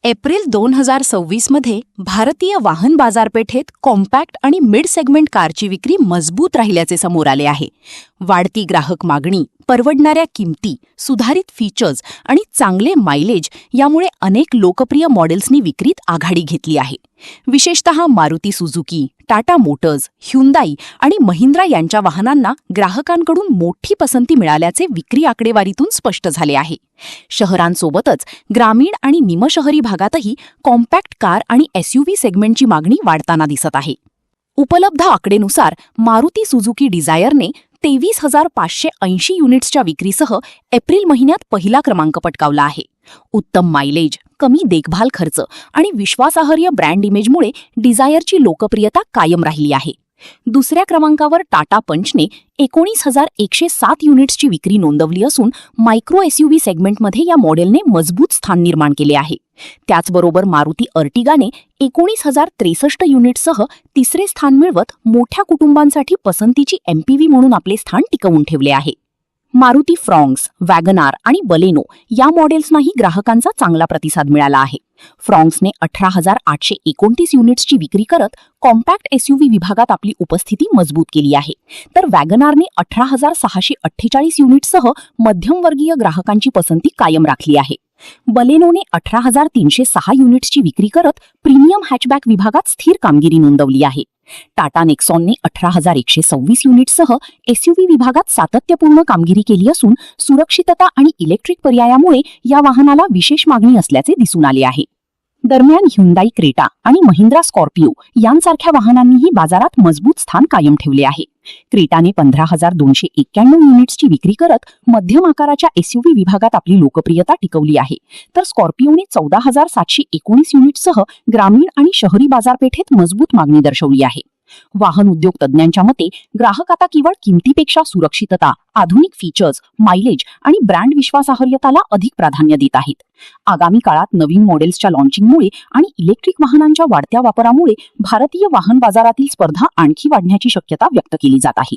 April 2026 मध्ये भारतीय वाहन बाजारपेठेत कॉम्पॅक्ट आणि मिड सेगमेंट कारची विक्री मजबूत राहिल्याचे समोर आले आहे. वाढती ग्राहक मागणी, परवडणाऱ्या किमती, सुधारित फीचर्स आणि चांगले मायलेज यामुळे अनेक लोकप्रिय मॉडेल्सनी विक्रीत आघाडी घेतली आहे. विशेषतः Maruti Suzuki, Tata Motors, Hyundai आणि महिंद्रा यांच्या वाहनांना ग्राहकांकडून मोठी पसंती मिळाल्याचे विक्री आकडेवारीतून स्पष्ट झाले आहे. शहरांसोबतच ग्रामीण आणि निमशहरी भागातही कॉम्पॅक्ट कार आणि एसयूव्ही सेगमेंटची मागणी वाढताना दिसत आहे. उपलब्ध आकडेनुसार मारुती सुझुकी डिझायरने 23,580 युनिट्सच्या विक्रीसह एप्रिल महिन्यात पहिला क्रमांक पटकावला आहे. उत्तम मायलेज, कमी देखभाल खर्च आणि विश्वासार्ह ब्रँड इमेजमुळे डिझायरची लोकप्रियता कायम राहिली आहे. दुसऱ्या क्रमांकावर टाटा पंचने 19,107 युनिट्सची विक्री नोंदवली असून मायक्रो एसयूव्ही सेगमेंटमध्ये या मॉडेलने मजबूत स्थान निर्माण केले आहे. त्याचबरोबर मारुती अर्टिगाने 19,063 युनिट्ससह तिसरे स्थान मिळवत मोठ्या कुटुंबांसाठी पसंतीची एमपीव्ही म्हणून आपले स्थान टिकवून ठेवले आहे. मारुती फ्रॉन्क्स, वॅगनार आणि बलेनो या मॉडेल्सनाही ग्राहकांचा चांगला प्रतिसाद मिळाला आहे. फ्रॉन्क्सने 18,829 युनिट्सची विक्री करत कॉम्पॅक्ट एसयूव्ही विभागात आपली उपस्थिती मजबूत केली आहे, तर वॅगनारने 18,648 युनिट्ससह मध्यमवर्गीय ग्राहकांची पसंती कायम राखली आहे. बलेनोने 18,306 युनिट्सची विक्री करत प्रीमियम हॅचबॅक विभागात स्थिर कामगिरी नोंदवली आहे. टाटा नेक्सॉनने 18,126 युनिट्ससह एसयूव्ही विभागात सातत्यपूर्ण कामगिरी केली असून सुरक्षितता आणि इलेक्ट्रिक पर्यायामुळे या वाहनाला विशेष मागणी असल्याचे दिसून आले आहे. दरम्यान ह्युंदाई क्रेटा आणि महिंद्रा स्कॉर्पिओ यांसारख्या वाहनांनीही बाजारात मजबूत स्थान कायम ठेवले आहे. क्रेटाने 15,291 युनिट्सची विक्री करत मध्यम आकाराच्या एसयूव्ही विभागात आपली लोकप्रियता टिकवली आहे, तर स्कॉर्पिओने 14,719 युनिट्ससह ग्रामीण आणि शहरी बाजारपेठेत मजबूत मागणी दर्शवली आहे. वाहन उद्योग तज्ज्ञांच्या मते ग्राहक आता केवळ किमतीपेक्षा सुरक्षितता, आधुनिक फीचर्स, मायलेज आणि ब्रँड विश्वासार्हतेला अधिक प्राधान्य देत आहेत. आगामी काळात नवीन मॉडेल्सच्या लॉन्चिंगमुळे आणि इलेक्ट्रिक वाहनांच्या वाढत्या वापरामुळे भारतीय वाहन बाजारातील स्पर्धा आणखी वाढण्याची शक्यता व्यक्त केली जात आहे.